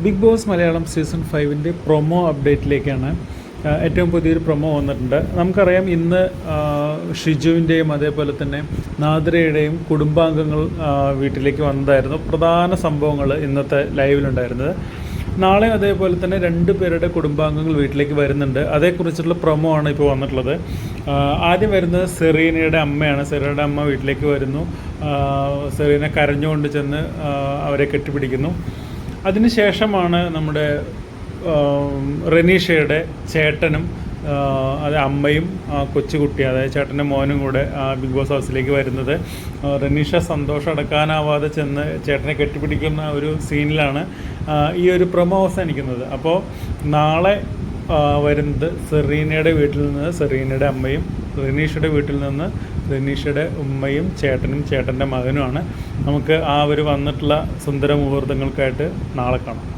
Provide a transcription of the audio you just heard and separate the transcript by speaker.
Speaker 1: Big Boss Malayalam season 5-ൻ്റെ promo അപ്ഡേറ്റിലേക്കാണ് ഏറ്റവും പുതിയൊരു പ്രൊമോ വന്നിട്ടുണ്ട്. നമുക്കറിയാം ഇന്ന് ഷിജുവിൻ്റെയും അതേപോലെ തന്നെ നാദിറയുടെയും കുടുംബാംഗങ്ങൾ വീട്ടിലേക്ക് വന്നതായിരുന്നു പ്രധാന സംഭവങ്ങൾ ഇന്നത്തെ ലൈവിലുണ്ടായിരുന്നത്. നാളെ അതേപോലെ തന്നെ 2 പേരുടെ കുടുംബാംഗങ്ങൾ വീട്ടിലേക്ക് വരുന്നുണ്ട്. അതേക്കുറിച്ചുള്ള പ്രൊമോ ആണ് ഇപ്പോൾ വന്നിട്ടുള്ളത്. ആദ്യം വരുന്നത് സെറീനയുടെ അമ്മയാണ്. സെറീനയുടെ അമ്മ വീട്ടിലേക്ക് വരുന്നു. സെറീന കരഞ്ഞുകൊണ്ട് ചെന്ന് അവരെ കെട്ടിപ്പിടിക്കുന്നു. അതിനുശേഷമാണ് നമ്മുടെ റെനീഷയുടെ ചേട്ടനും അത് അമ്മയും കൊച്ചുകുട്ടി അതായത് ചേട്ടൻ്റെ മോനും കൂടെ ബിഗ് ബോസ് ഹൗസിലേക്ക് വരുന്നത്. റെനീഷ സന്തോഷം അടക്കാനാവാതെ ചെന്ന് ചേട്ടനെ കെട്ടിപ്പിടിക്കുന്ന ഒരു സീനിലാണ് ഈ ഒരു പ്രൊമോ അവസാനിക്കുന്നത്. അപ്പോൾ നാളെ വരുന്നത് സെറീനയുടെ വീട്ടിൽ നിന്ന് സെറീനയുടെ അമ്മയും, റെനീഷയുടെ വീട്ടിൽ നിന്ന് റെനീഷയുടെ ഉമ്മയും ചേട്ടനും ചേട്ടൻ്റെ മകനുമാണ്. നമുക്ക് ആ ഒരു വന്നിട്ടുള്ള സുന്ദര മുഹൂർത്തങ്ങൾക്കായിട്ട് നാളെ കാണാം.